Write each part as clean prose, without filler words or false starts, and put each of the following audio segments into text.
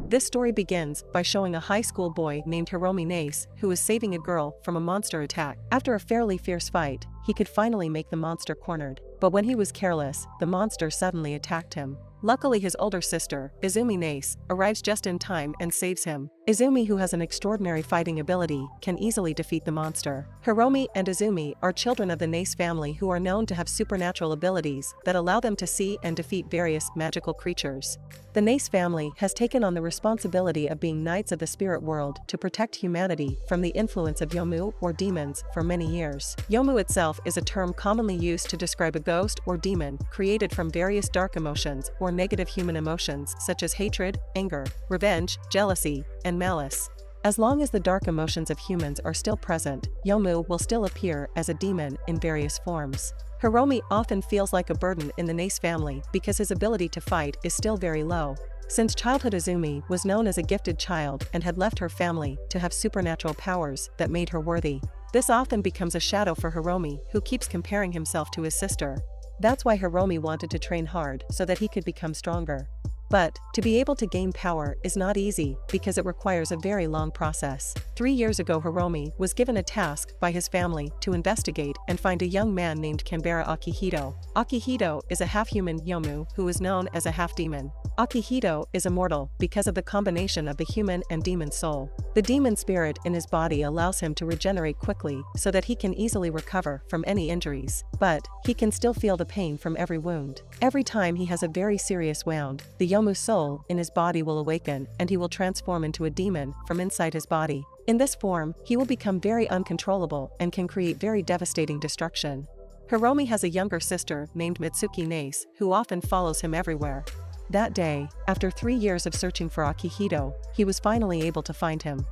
This story begins by showing a high school boy named Hiromi Nace who is saving a girl from a monster attack. After a fairly fierce fight, he could finally make the monster cornered. But when he was careless, the monster suddenly attacked him. Luckily, his older sister, Izumi Nace, arrives just in time and saves him. Izumi, who has an extraordinary fighting ability, can easily defeat the monster. Hiromi and Izumi are children of the Nace family who are known to have supernatural abilities that allow them to see and defeat various magical creatures. The Nace family has taken on the responsibility of being knights of the spirit world to protect humanity from the influence of yomu or demons for many years. Yomu itself is a term commonly used to describe a ghost or demon created from various dark emotions or negative human emotions such as hatred, anger, revenge, jealousy, and malice. As long as the dark emotions of humans are still present, yomu will still appear as a demon in various forms. Hiromi often feels like a burden in the Nace family because his ability to fight is still very low. Since childhood, Izumi was known as a gifted child and had left her family to have supernatural powers that made her worthy. This often becomes a shadow for Hiromi, who keeps comparing himself to his sister. That's why Hiromi wanted to train hard so that he could become stronger. But, to be able to gain power is not easy because it requires a very long process. 3 years ago, Hiromi was given a task by his family to investigate and find a young man named Canberra Akihito. Akihito is a half-human yomu who is known as a half-demon. Akihito is immortal because of the combination of the human and demon soul. The demon spirit in his body allows him to regenerate quickly so that he can easily recover from any injuries, but he can still feel the pain from every wound. Every time he has a very serious wound, the yomu soul in his body will awaken and he will transform into a demon from inside his body. In this form, he will become very uncontrollable and can create very devastating destruction. Hiromi has a younger sister named Mitsuki Nace who often follows him everywhere. That day, after 3 years of searching for Akihito, he was finally able to find him.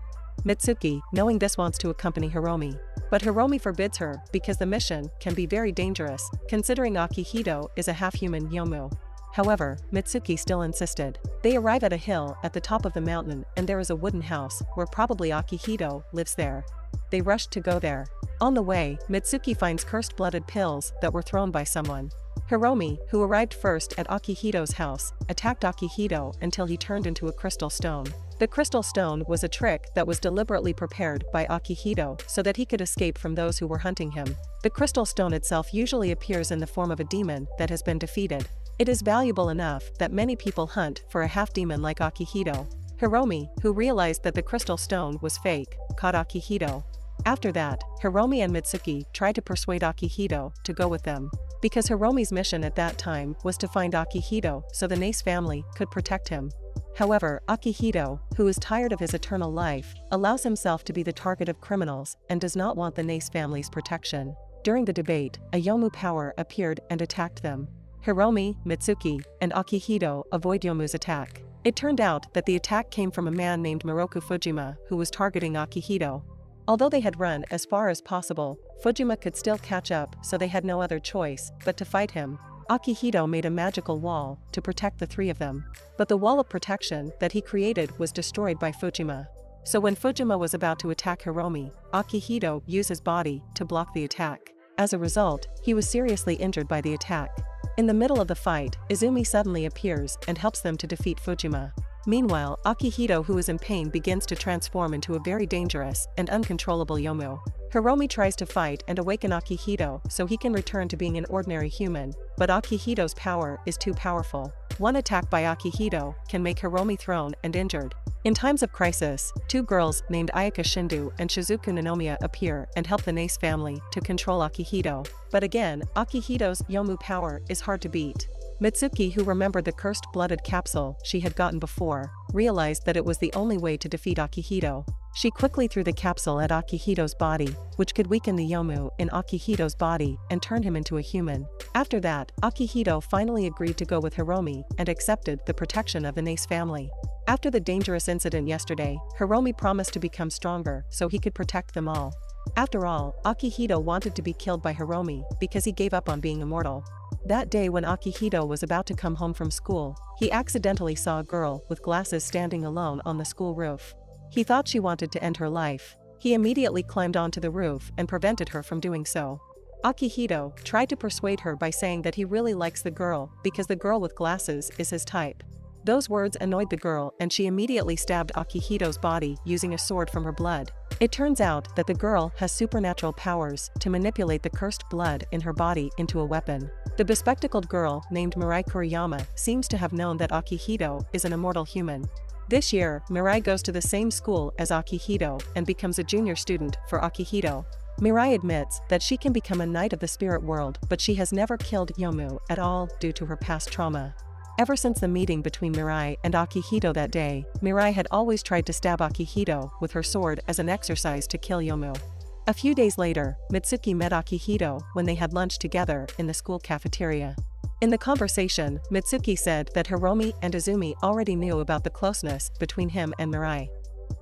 Mitsuki, knowing this, wants to accompany Hiromi. But Hiromi forbids her because the mission can be very dangerous, considering Akihito is a half-human yomu. However, Mitsuki still insisted. They arrive at a hill at the top of the mountain and there is a wooden house where probably Akihito lives there. They rushed to go there. On the way, Mitsuki finds cursed blooded pills that were thrown by someone. Hiromi, who arrived first at Akihito's house, attacked Akihito until he turned into a crystal stone. The crystal stone was a trick that was deliberately prepared by Akihito so that he could escape from those who were hunting him. The crystal stone itself usually appears in the form of a demon that has been defeated. It is valuable enough that many people hunt for a half-demon like Akihito. Hiromi, who realized that the crystal stone was fake, caught Akihito. After that, Hiromi and Mitsuki tried to persuade Akihito to go with them. Because Hiromi's mission at that time was to find Akihito so the Nace family could protect him. However, Akihito, who is tired of his eternal life, allows himself to be the target of criminals and does not want the Nace family's protection. During the debate, a yomu power appeared and attacked them. Hiromi, Mitsuki, and Akihito avoid yomu's attack. It turned out that the attack came from a man named Miroku Fujima who was targeting Akihito. Although they had run as far as possible, Fujima could still catch up, so they had no other choice but to fight him. Akihito made a magical wall to protect the three of them. But the wall of protection that he created was destroyed by Fujima. So when Fujima was about to attack Hiromi, Akihito used his body to block the attack. As a result, he was seriously injured by the attack. In the middle of the fight, Izumi suddenly appears and helps them to defeat Fujima. Meanwhile, Akihito, who is in pain, begins to transform into a very dangerous and uncontrollable yomu. Hiromi tries to fight and awaken Akihito so he can return to being an ordinary human, but Akihito's power is too powerful. One attack by Akihito can make Hiromi thrown and injured. In times of crisis, 2 girls named Ayaka Shindu and Shizuku Nanomiya appear and help the Nace family to control Akihito. But again, Akihito's yomu power is hard to beat. Mitsuki, who remembered the cursed blooded capsule she had gotten before, realized that it was the only way to defeat Akihito. She quickly threw the capsule at Akihito's body, which could weaken the yomu in Akihito's body and turn him into a human. After that, Akihito finally agreed to go with Hiromi and accepted the protection of the Nace family. After the dangerous incident yesterday, Hiromi promised to become stronger so he could protect them all. After all, Akihito wanted to be killed by Hiromi because he gave up on being immortal. That day, when Akihito was about to come home from school, he accidentally saw a girl with glasses standing alone on the school roof. He thought she wanted to end her life. He immediately climbed onto the roof and prevented her from doing so. Akihito tried to persuade her by saying that he really likes the girl because the girl with glasses is his type. Those words annoyed the girl and she immediately stabbed Akihito's body using a sword from her blood. It turns out that the girl has supernatural powers to manipulate the cursed blood in her body into a weapon. The bespectacled girl named Mirai Kuriyama seems to have known that Akihito is an immortal human. This year, Mirai goes to the same school as Akihito and becomes a junior student for Akihito. Mirai admits that she can become a knight of the spirit world, but she has never killed Yomu at all due to her past trauma. Ever since the meeting between Mirai and Akihito that day, Mirai had always tried to stab Akihito with her sword as an exercise to kill Yomu. A few days later, Mitsuki met Akihito when they had lunch together in the school cafeteria. In the conversation, Mitsuki said that Hiromi and Izumi already knew about the closeness between him and Mirai.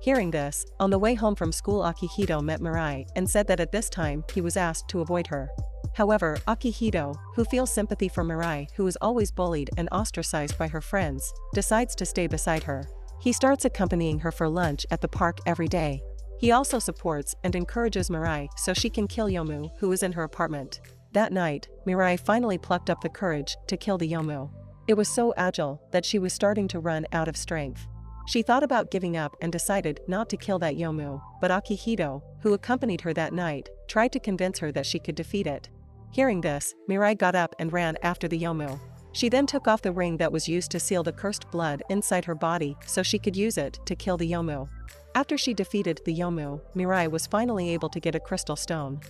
Hearing this, on the way home from school Akihito met Mirai and said that at this time he was asked to avoid her. However, Akihito, who feels sympathy for Mirai, who is always bullied and ostracized by her friends, decides to stay beside her. He starts accompanying her for lunch at the park every day. He also supports and encourages Mirai so she can kill Yomu, who is in her apartment. That night, Mirai finally plucked up the courage to kill the Yomu. It was so agile that she was starting to run out of strength. She thought about giving up and decided not to kill that Yomu, but Akihito, who accompanied her that night, tried to convince her that she could defeat it. Hearing this, Mirai got up and ran after the Yomu. She then took off the ring that was used to seal the cursed blood inside her body so she could use it to kill the Yomu. After she defeated the Yomu, Mirai was finally able to get a crystal stone.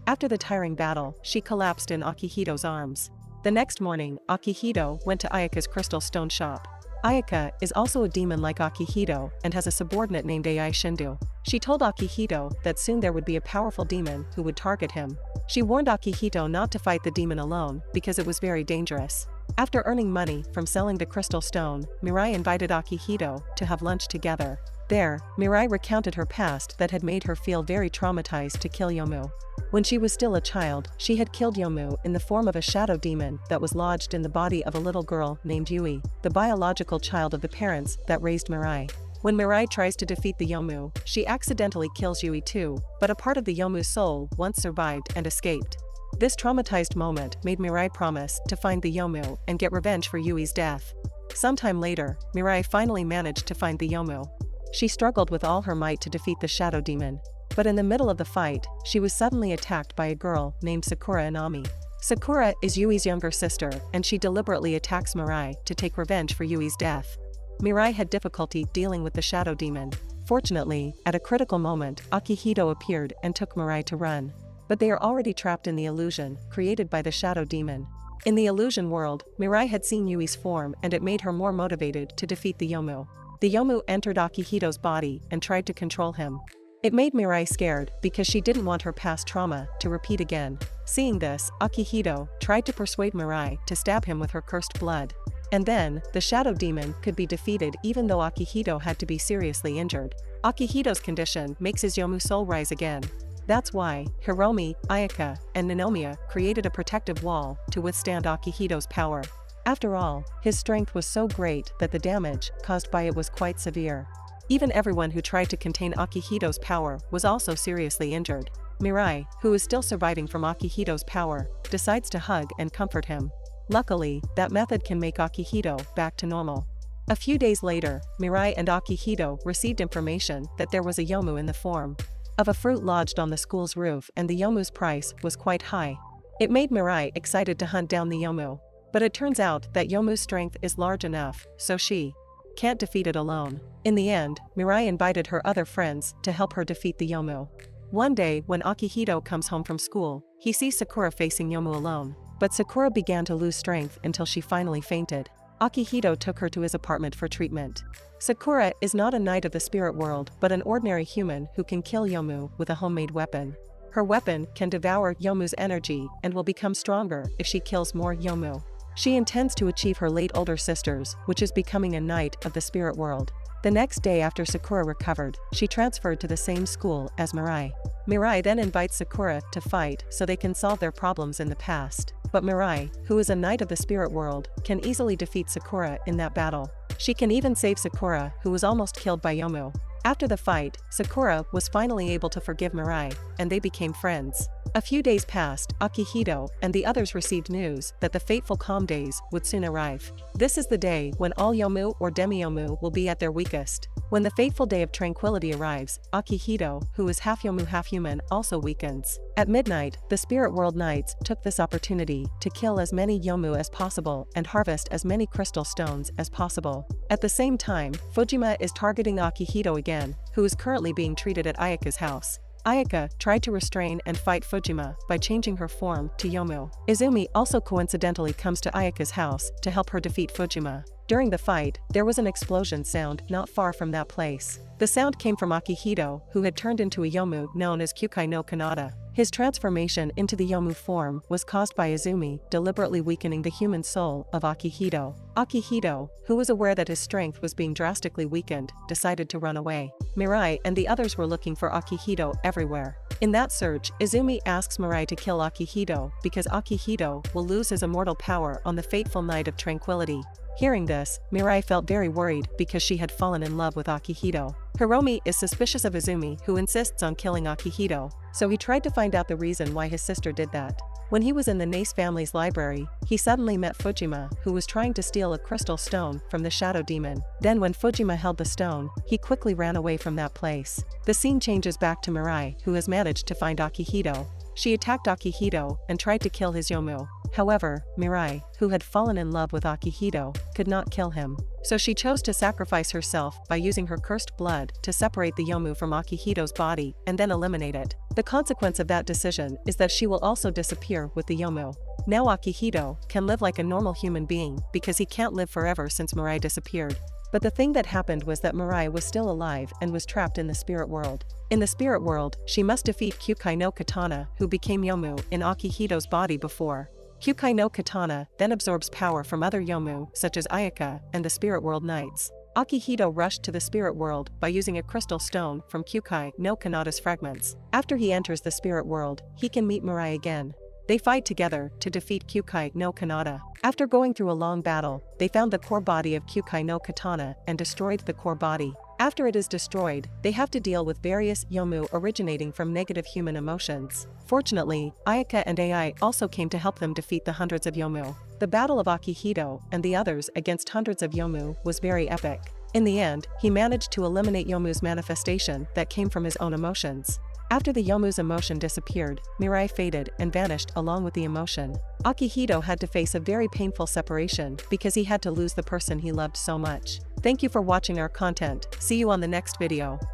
After the tiring battle, she collapsed in Akihito's arms. The next morning, Akihito went to Ayaka's crystal stone shop. Ayaka is also a demon like Akihito and has a subordinate named Ai Shindu. She told Akihito that soon there would be a powerful demon who would target him. She warned Akihito not to fight the demon alone because it was very dangerous. After earning money from selling the crystal stone, Mirai invited Akihito to have lunch together. There, Mirai recounted her past that had made her feel very traumatized to kill Yomu. When she was still a child, she had killed Yomu in the form of a shadow demon that was lodged in the body of a little girl named Yui, the biological child of the parents that raised Mirai. When Mirai tries to defeat the Yomu, she accidentally kills Yui too, but a part of the Yomu's soul once survived and escaped. This traumatized moment made Mirai promise to find the Yomu and get revenge for Yui's death. Sometime later, Mirai finally managed to find the Yomu. She struggled with all her might to defeat the shadow demon. But in the middle of the fight, she was suddenly attacked by a girl named Sakura Inami. Sakura is Yui's younger sister, and she deliberately attacks Mirai to take revenge for Yui's death. Mirai had difficulty dealing with the shadow demon. Fortunately, at a critical moment, Akihito appeared and took Mirai to run. But they are already trapped in the illusion created by the shadow demon. In the illusion world, Mirai had seen Yui's form and it made her more motivated to defeat the Yomu. The Yomu entered Akihito's body and tried to control him. It made Mirai scared because she didn't want her past trauma to repeat again. Seeing this, Akihito tried to persuade Mirai to stab him with her cursed blood. And then, the shadow demon could be defeated even though Akihito had to be seriously injured. Akihito's condition makes his Yomu soul rise again. That's why Hiromi, Ayaka, and Ninomiya created a protective wall to withstand Akihito's power. After all, his strength was so great that the damage caused by it was quite severe. Even everyone who tried to contain Akihito's power was also seriously injured. Mirai, who is still surviving from Akihito's power, decides to hug and comfort him. Luckily, that method can make Akihito back to normal. A few days later, Mirai and Akihito received information that there was a Yomu in the form of a fruit lodged on the school's roof and the Yomu's price was quite high. It made Mirai excited to hunt down the Yomu. But it turns out that Yomu's strength is large enough, so she can't defeat it alone. In the end, Mirai invited her other friends to help her defeat the Yomu. One day, when Akihito comes home from school, he sees Sakura facing Yomu alone. But Sakura began to lose strength until she finally fainted. Akihito took her to his apartment for treatment. Sakura is not a knight of the spirit world but an ordinary human who can kill Yomu with a homemade weapon. Her weapon can devour Yomu's energy and will become stronger if she kills more Yomu. She intends to achieve her late older sister's, which is becoming a knight of the spirit world. The next day after Sakura recovered, she transferred to the same school as Mirai. Mirai then invites Sakura to fight so they can solve their problems in the past. But Mirai, who is a knight of the spirit world, can easily defeat Sakura in that battle. She can even save Sakura, who was almost killed by Yomu. After the fight, Sakura was finally able to forgive Mirai, and they became friends. A few days passed. Akihito and the others received news that the fateful calm days would soon arrive. This is the day when all yomu or demi-yomu will be at their weakest. When the fateful day of tranquility arrives, Akihito, who is half yomu half human, also weakens. At midnight, the spirit world knights took this opportunity to kill as many yomu as possible and harvest as many crystal stones as possible. At the same time, Fujima is targeting Akihito again, who is currently being treated at Ayaka's house. Ayaka tried to restrain and fight Fujima by changing her form to Yomu. Izumi also coincidentally comes to Ayaka's house to help her defeat Fujima. During the fight, there was an explosion sound not far from that place. The sound came from Akihito, who had turned into a Yomu known as Kyokai no Kanata. His transformation into the Yomu form was caused by Izumi deliberately weakening the human soul of Akihito. Akihito, who was aware that his strength was being drastically weakened, decided to run away. Mirai and the others were looking for Akihito everywhere. In that search, Izumi asks Mirai to kill Akihito because Akihito will lose his immortal power on the fateful night of tranquility. Hearing this, Mirai felt very worried because she had fallen in love with Akihito. Hiromi is suspicious of Izumi, who insists on killing Akihito, so he tried to find out the reason why his sister did that. When he was in the Nace family's library, he suddenly met Fujima, who was trying to steal a crystal stone from the shadow demon. Then when Fujima held the stone, he quickly ran away from that place. The scene changes back to Mirai, who has managed to find Akihito. She attacked Akihito and tried to kill his Yomu. However, Mirai, who had fallen in love with Akihito, could not kill him. So she chose to sacrifice herself by using her cursed blood to separate the Yomu from Akihito's body and then eliminate it. The consequence of that decision is that she will also disappear with the Yomu. Now Akihito can live like a normal human being because he can't live forever since Mirai disappeared. But the thing that happened was that Mirai was still alive and was trapped in the spirit world. In the spirit world, she must defeat Kyokai no Katana, who became Yomu in Akihito's body before. Kyokai no Katana then absorbs power from other Yomu, such as Ayaka and the spirit world knights. Akihito rushed to the spirit world by using a crystal stone from Kyokai no Kanata's fragments. After he enters the spirit world, he can meet Mirai again. They fight together to defeat Kyokai no Kanata. After going through a long battle, they found the core body of Kyokai no Katana and destroyed the core body. After it is destroyed, they have to deal with various Yomu originating from negative human emotions. Fortunately, Ayaka and AI also came to help them defeat the hundreds of Yomu. The battle of Akihito and the others against hundreds of Yomu was very epic. In the end, he managed to eliminate Yomu's manifestation that came from his own emotions. After the Yomu's emotion disappeared, Mirai faded and vanished along with the emotion. Akihito had to face a very painful separation because he had to lose the person he loved so much. Thank you for watching our content. See you on the next video.